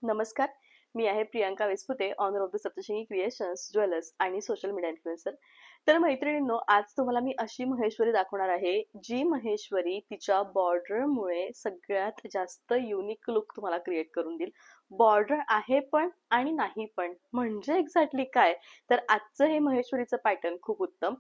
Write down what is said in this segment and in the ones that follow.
नमस्कार. मी आहे Priyanka Vespute, owner of the Saptashrungi creations, jewellers आणि सोशल मीडिया इन्फ्लुएन्सर. तर मैत्रिणींनो, आज तुम्हाला मी अशी महेश्वरी दाखवणार आहे, जी महेश्वरी तिच्या बॉर्डरमुळे सगळ्यात जास्त युनिक लुक तुम्हाला क्रिएट करून देईल. बॉर्डर आहे पण आणि नाही पण. म्हणजे एक्झॅक्टली काय? तर आजचं हे महेश्वरीचं पॅटर्न खूप उत्तम.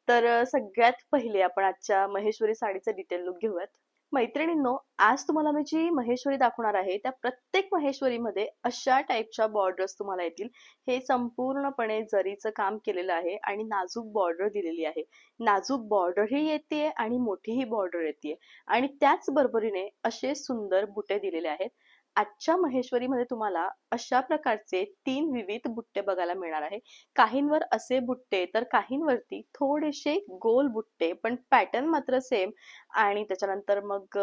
तर सगळ्यात पहिले आपण आजच्या महेश्वरी साडीचं डिटेल लुक घेऊयात. मैत्रिणींनो, आज तुम्हाला मी जी महेश्वरी दाखवणार आहे त्या प्रत्येक महेश्वरीमध्ये अशा टाईपच्या बॉर्डर्स तुम्हाला येतील. हे संपूर्णपणे जरीचं काम केलेलं आहे आणि नाजूक बॉर्डर दिलेली आहे. नाजूक बॉर्डरही येते आणि मोठीही बॉर्डर येते आणि त्याच बरोबरीने असे सुंदर बुटे दिलेले आहेत. आजच्या महेश्वरीमध्ये तुम्हाला अशा प्रकारचे 3 विविध बुट्टे बघायला मिळणार आहे. काहींवर असे बुट्टे तर काहींवरती थोडेसे गोल बुट्टे, पण पॅटर्न मात्र सेम. आणि त्याच्यानंतर मग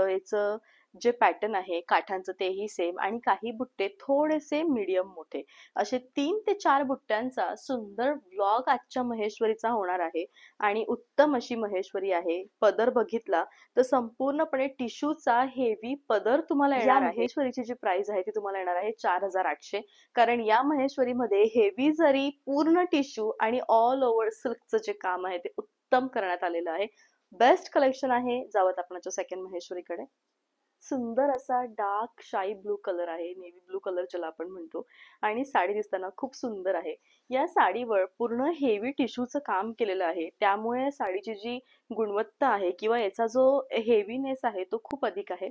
याचं जे पॅटर्न आहे काठांचं तेही सेम आणि काही बुट्टे थोडेसे मीडियम मोठे, असे 3 ते 4 बुट्ट्यांचा सुंदर व्लॉग आजच्या महेश्वरीचा होणार आहे. आणि उत्तम अशी महेश्वरी आहे. पदर बघितला तर संपूर्णपणे टिश्यूचा हेवी पदर तुम्हाला येणार आहे. महेश्वरीची जी प्राइस आहे ती तुम्हाला येणार आहे 4800. कारण या महेश्वरीमध्ये हेवी जरी, पूर्ण टिश्यू आणि ऑल ओव्हर सिल्कचं जे काम आहे ते उत्तम करण्यात आलेलं आहे. बेस्ट कलेक्शन आहे. जावत आपण सेकंड महेश्वरीकडे. सुंदर असा डार्क शाई ब्लू कलर आहे, नेव्ही ब्लू कलर ज्याला आपण म्हणतो. आणि साडी दिसताना खूप सुंदर आहे. या साडीवर पूर्ण हेवी टिश्यूचं काम केलेलं आहे, त्यामुळे साडीची जी गुणवत्ता आहे किंवा याचा जो हेवीनेस आहे तो खूप अधिक आहे.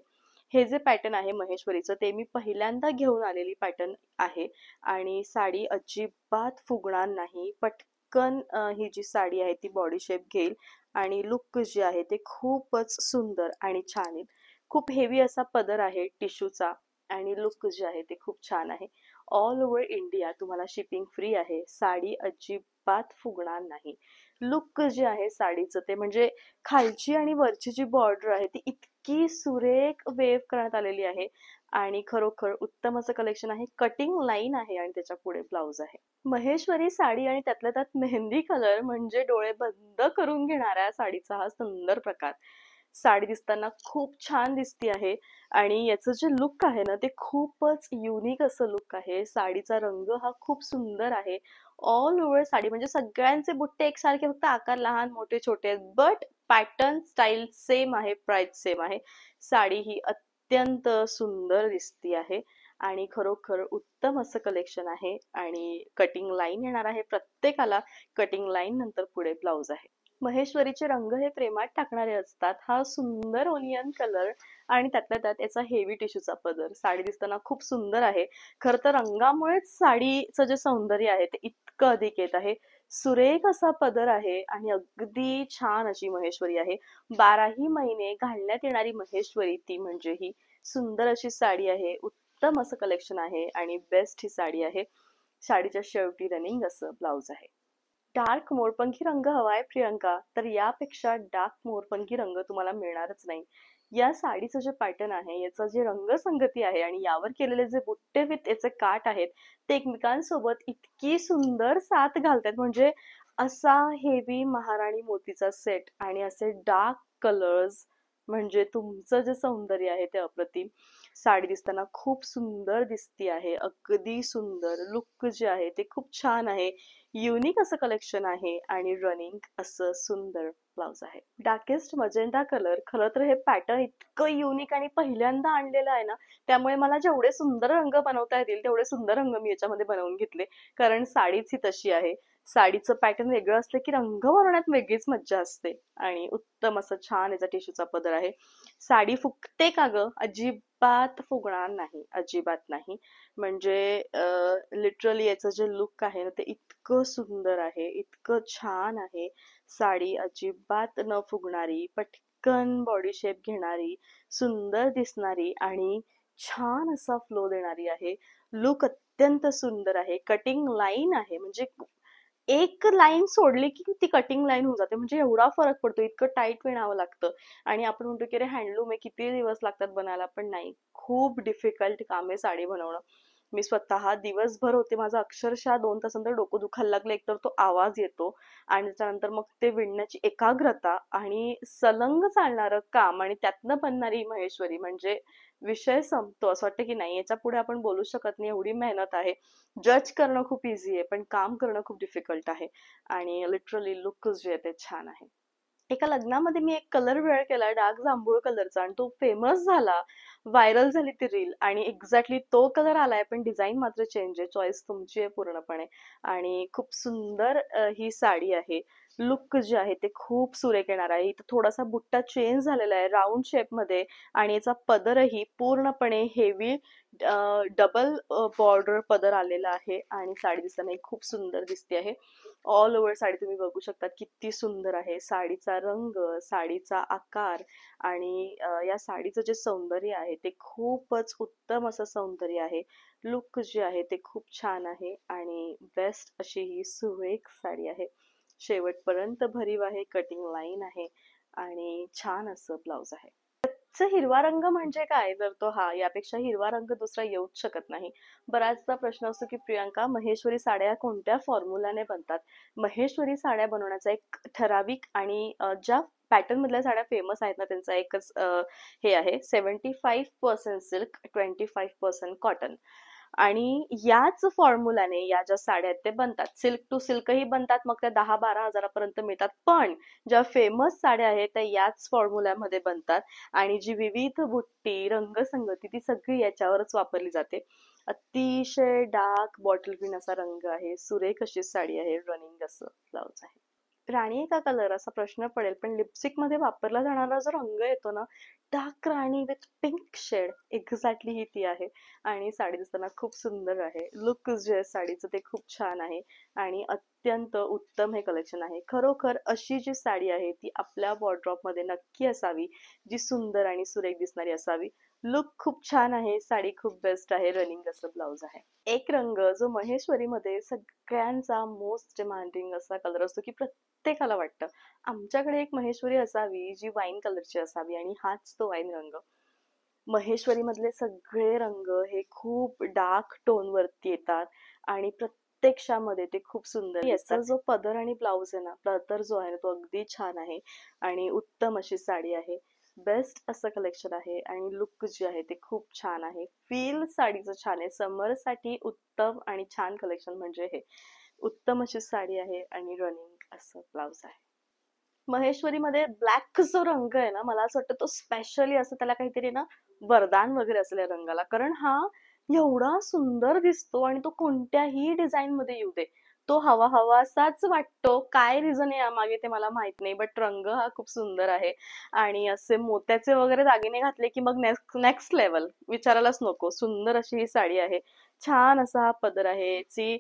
हे जे पॅटर्न आहे महेश्वरीचं ते मी पहिल्यांदा घेऊन आलेली पॅटर्न आहे. आणि साडी अजिबात फुगणार नाही. पटकन ही जी साडी आहे ती बॉडी शेप घेईल आणि लुक जे आहे ते खूपच सुंदर आणि छान येईल. खूप हेवी असा पदर आहे टिश्यूचा आणि लुक जे आहे ते खूप छान आहे. ऑल ओव्हर इंडिया तुम्हाला शिपिंग फ्री आहे. साडी अजिबात फुगणार नाही. लुक जे आहे साडीचं ते म्हणजे खालची आणि वरची जी बॉर्डर आहे ती इतकी सुरेख वेव करण्यात आलेली आहे आणि खरोखर उत्तम असं कलेक्शन आहे. कटिंग लाईन आहे आणि त्याच्या पुढे ब्लाउज आहे. महेश्वरी साडी आणि त्यातल्या त्यात मेहंदी कलर म्हणजे डोळे बंद करून घेणाऱ्या साडीचा हा सुंदर प्रकार. साडी दिसताना खूप छान दिसती आहे आणि याचं जे लुक आहे ना ते खूपच युनिक असं लुक आहे. साडीचा रंग हा खूप सुंदर आहे. ऑल ओव्हर साडी म्हणजे सगळ्यांचे बुट्टे एकसारखे, फक्त आकार लहान मोठे छोटे आहेत, बट पॅटर्न स्टाईल सेम आहे, प्राइस सेम आहे. साडी ही अत्यंत सुंदर दिसती आहे आणि खरोखर उत्तम असं कलेक्शन आहे. आणि कटिंग लाईन येणार आहे प्रत्येकाला. कटिंग लाईन नंतर पुढे ब्लाउज आहे. महेश्वरीचे रंग हे प्रेमात टाकणारे असतात. हा सुंदर ओनियन कलर आणि त्यातल्या त्यात याचा हेवी टिश्यूचा पदर साडी दिसताना खूप सुंदर आहे. खर तर रंगामुळेच साडीचं जे सौंदर्य आहे ते इतकं अधिक येत आहे. सुरेख असा पदर आहे आणि अगदी छान अशी महेश्वरी आहे. 12ही महिने घालण्यात येणारी महेश्वरी ती म्हणजे ही सुंदर अशी साडी आहे. उत्तम असं कलेक्शन आहे आणि बेस्ट ही साडी आहे. साडीच्या शेवटी रनिंग असं ब्लाउज आहे. डार्क मोरपंखी रंग हवाय प्रियंका, तर यापेक्षा डार्क मोरपंखी रंग तुम्हाला मिळणारच नाही. या साडीचं जे पॅटर्न आहे, याचं जे रंगसंगती आहे आणि यावर केलेले जे बुट्टे विथ याचे काठ आहेत ते एकमेकांसोबत इतकी सुंदर साथ घालतात. म्हणजे असा हेवी महाराणी मोतीचा सेट आणि असे डार्क कलर्स, म्हणजे तुमचं जे सौंदर्य आहे ते अप्रतिम. साडी दिसताना खूप सुंदर दिसती आहे, अगदी सुंदर. लुक जे आहे ते खूप छान आहे. युनिक असं कलेक्शन आहे आणि रनिंग असं सुंदर ब्लाउज आहे. Darkest magenta colour. खरं तर हे पॅटर्न इतकं युनिक आणि पहिल्यांदा आणलेलं आहे ना, त्यामुळे मला जेवढे सुंदर रंग बनवता येतील तेवढे सुंदर रंग मी याच्यामध्ये बनवून घेतले. कारण साडीच ही तशी आहे. साडीचं पॅटर्न वेगळं असलं की रंग बनवण्यात वेगळीच मज्जा असते. आणि उत्तम असं छान याचा टिश्यूचा पदर आहे. साडी फुगते का ग? अजिबात फुगणार नाही, अजिबात नाही. म्हणजे लिटरली याचं जे लुक आहे ना ते इतकं सुंदर आहे, इतकं छान आहे. साडी अजिबात न फुगणारी, पटकन बॉडी शेप घेणारी, सुंदर दिसणारी आणि छान असा फ्लो देणारी आहे. लुक अत्यंत सुंदर आहे. कटिंग लाईन आहे, म्हणजे एक लाईन सोडली की ती कटिंग लाईन होऊन जाते. म्हणजे एवढा फरक पडतो. इतकं टाईट विणावं लागतं आणि आपण म्हणतो की अरे हँडलूम आहे, किती दिवस लागतात बनायला, पण नाही, खूप डिफिकल्ट काम आहे साडी बनवणं. मी स्वतः दिवसभर होते, माझं अक्षरशः 2 तासानंतर डोकं दुखायला लागलं. एकतर तो आवाज येतो आणि त्याच्यानंतर मग ते विणण्याची एकाग्रता आणि सलंग चालणारं काम आणि त्यातनं बनणारी महेश्वरी म्हणजे विषय संपतो. असं वाटतं की नाही याच्या पुढे आपण बोलू शकत नाही, एवढी मेहनत आहे. जज करणं खूप इझी आहे, पण काम करणं खूप डिफिकल्ट आहे. आणि लिटरली लुक जे आहे ते छान आहे. एका लग्नामध्ये मी एक कलर वेअर केला डार्क जांभूळ कलरचा आणि तो फेमस झाला. व्हायरल झाली ती रील आणि एक्झॅक्टली तो कलर आलाय, पण डिझाईन मात्र चेंज आहे. चॉईस तुमची आहे पूर्णपणे. आणि खूप सुंदर ही साडी आहे. लुक जे आहे ते खूप सुरेख येणार आहे. इथं थोडासा बुट्टा चेंज झालेला आहे राऊंड शेप मध्ये आणि याचा पदरही पूर्णपणे हेवी डबल बॉर्डर पदर आलेला आहे आणि साडी दिसताना खूप सुंदर दिसते आहे. ऑल ओव्हर साडी तुम्ही बघू शकता किती सुंदर आहे. साडीचा रंग, साडीचा आकार आणि या साडीचं जे सौंदर्य आहे ते खूपच उत्तम असं सौंदर्य आहे. लुक जे आहे ते खूप छान आहे आणि बेस्ट अशी ही सुरेख साडी आहे. शेवटपर्यंत भरीव आहे, कटिंग लाईन आहे आणि छान असं ब्लाउज आहे. हिरवा रंग म्हणजे काय, तर तो हा, यापेक्षा हिरवा रंग दुसरा येऊच शकत नाही. बऱ्याचदा प्रश्न असतो की प्रियांका, महेश्वरी साड्या कोणत्या फॉर्म्युलाने बनतात? महेश्वरी साड्या बनवण्याचा एक ठराविक आणि ज्या पॅटर्न मधल्या साड्या फेमस आहेत ना, त्यांचा एकच हे आहे, 75% सिल्क, 25% कॉटन. आणि याच फॉर्म्युलाने या ज्या साड्या आहेत ते बनतात. सिल्क टू सिल्कही बनतात, मग त्या 10-12 हजारापर्यंत मिळतात. पण ज्या फेमस साड्या आहेत त्या याच फॉर्म्युल्यामध्ये बनतात आणि जी विविध बुट्टी, रंगसंगती ती सगळी याच्यावरच वापरली जाते. अतिशय डार्क बॉटल ग्रीन असा रंग आहे. सुरेख अशी साडी आहे. रनिंग असं ब्लाउज आहे. राणी का कलर असा प्रश्न पडेल, पण लिपस्टिक मध्ये वापरला जाणारा जो रंग येतो ना, dark rani with pink shade, exactly ही ती आहे. आणि साडी दिसताना खूप सुंदर आहे. लुक जे आहे साडीचं ते खूप छान आहे आणि अत्यंत उत्तम हे कलेक्शन आहे. खरोखर अशी जी साडी आहे ती आपल्या वॉर्डरोब मध्ये नक्की असावी, जी सुंदर आणि सुरेख दिसणारी असावी. लुक खूप छान आहे, साडी खूप बेस्ट आहे, रनिंग असं ब्लाउज आहे. एक रंग जो महेश्वरीमध्ये सगळ्यांचा मोस्ट डिमांडिंग असा कलर असतो की प्रत्येकाला वाटतं आमच्याकडे एक महेश्वरी असावी जी वाईन कलरची असावी, आणि हाच तो वाईन रंग. महेश्वरी मधले सगळे रंग हे खूप डार्क टोन वरती येतात आणि प्रत्यक्षामध्ये ते खूप सुंदर. याचा जो पदर आणि ब्लाउज आहे ना, पदर जो आहे तो अगदी छान आहे आणि उत्तम अशी साडी आहे. बेस्ट असं कलेक्शन आहे आणि लुक जे आहे ते खूप छान आहे. फील साडीचं छान आहे. समर साठी उत्तम आणि छान कलेक्शन म्हणजे हे. उत्तम अशी साडी आहे आणि रनिंग असं ब्लाउज आहे. महेश्वरीमध्ये ब्लॅक जो रंग आहे ना, मला असं वाटतं तो स्पेशली असं त्याला काहीतरी ना वरदान वगैरे असेल या रंगाला, कारण हा एवढा सुंदर दिसतो आणि तो कोणत्याही डिझाईन मध्ये येऊ दे तो हवा हवासाच वाटतो. काय रिझन आहे यामागे ते मला माहित नाही, बट रंग हा खूप सुंदर आहे. आणि असे मोत्याचे वगैरे दागिने घातले की मग नेक्स्ट नेक्स्ट लेवल विचारायलाच नको. सुंदर अशी ही साडी आहे. छान असा हा पदर आहे. ची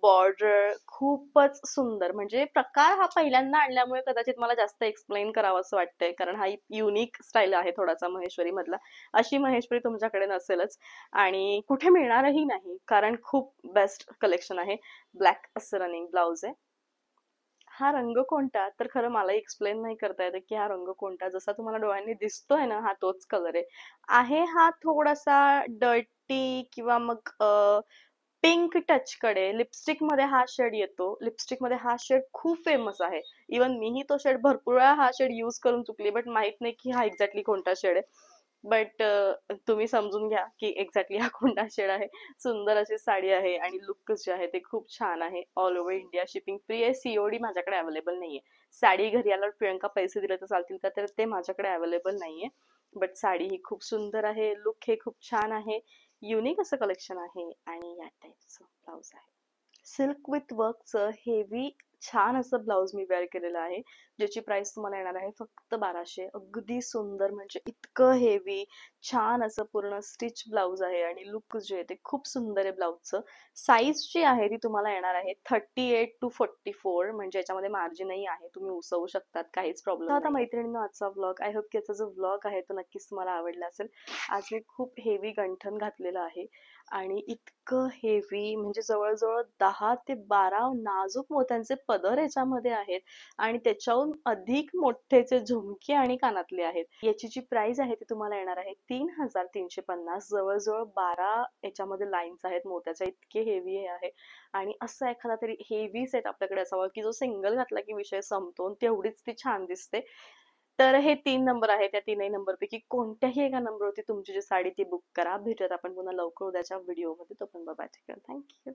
बॉर्डर खूपच सुंदर, म्हणजे प्रकार हा पहिल्यांदा आणल्यामुळे कदाचित मला जास्त एक्सप्लेन करावं असं वाटतंय, कारण हा युनिक स्टाईल आहे थोडासा महेश्वरी मधला. अशी महेश्वरी तुमच्याकडे नसेलच आणि कुठे मिळणारही नाही, कारण खूप बेस्ट कलेक्शन आहे. ब्लॅक असं रनिंग ब्लाउज आहे. हा रंग कोणता, तर खरं मला एक्सप्लेन नाही करता येत की हा रंग कोणता. जसा तुम्हाला डोळ्यांनी दिसतोय ना, हा तोच कलर आहे. हा थोडासा डर्टी किंवा मग पिंक टच कडे. लिपस्टिक मध्ये हा शेड येतो. लिपस्टिक मध्ये हा शेड खूप फेमस आहे. इवन मीही तो शेड भरपूर वेळा हा शेड यूज करून चुकली, बट माहित नाही की हा एक्झॅक्टली कोणता शेड आहे. बट तुम्ही समजून घ्या की एक्झॅक्टली हा कोणता शेड आहे. सुंदर अशी साडी आहे आणि लुक जे आहे ते खूप छान आहे. All over India shipping free आहे. सीओडी माझ्याकडे अवेलेबल नाहीये. साडी घरी आल्यावर प्रियंका पैसे दिले तर चालतील का, तर ते माझ्याकडे अवेलेबल नाहीये. बट साडी ही खूप सुंदर आहे. लुक हे खूप छान आहे. युनिक असं कलेक्शन आहे आणि या टाईपचं ब्लाउज आहे. सिल्क विथ वर्कचं हेवी छान असं ब्लाउज मी वेअर केलेलं आहे, ज्याची प्राइस तुम्हाला येणार आहे फक्त 1200. अगदी सुंदर, म्हणजे इतकं हेवी छान असं पूर्ण स्टिच ब्लाउज आहे आणि लुक जे आहे ते खूप सुंदर आहे ब्लाउजचं. साईज जी आहे ती तुम्हाला येणार आहे 38 to 44, म्हणजे याच्यामध्ये मार्जिनही आहे, तुम्ही उसवू शकतात, काहीच प्रॉब्लेम नाही. आता मैत्रिणींनो, आजचा व्लॉग, आय होप की याचा जो व्लॉग आहे तो नक्कीच तुम्हाला आवडला असेल. आज मी खूप हेवी गंठन घातलेलं आहे आणि इतकं हेवी, म्हणजे जवळजवळ 10 ते 12 नाजूक मोत्यांचे पदर याच्यामध्ये आहेत आणि त्याच्याहून अधिक मोठेचे झुमके आणि कानातले आहेत. याची जी प्राइस आहे ती तुम्हाला येणार आहे 3350. जवळजवळ 12 याच्यामध्ये लाईन्स आहेत मोत्याच्या, इतके हेवी हे आहे. आणि असा एखादा तरी हेवी सेट आपल्याकडे असावा की जो सिंगल घातला की विषय संपतो, तेवढीच ती छान दिसते. तर हे 3 नंबर आहेत. त्या तीनही नंबरपैकी कोणत्याही एका नंबरवरती तुमची जी साडी ती बुक करा. भेटूयात आपण पुन्हा लवकर उद्याच्या व्हिडिओमध्ये. तोपर्यंत बाय बाय. Thank you.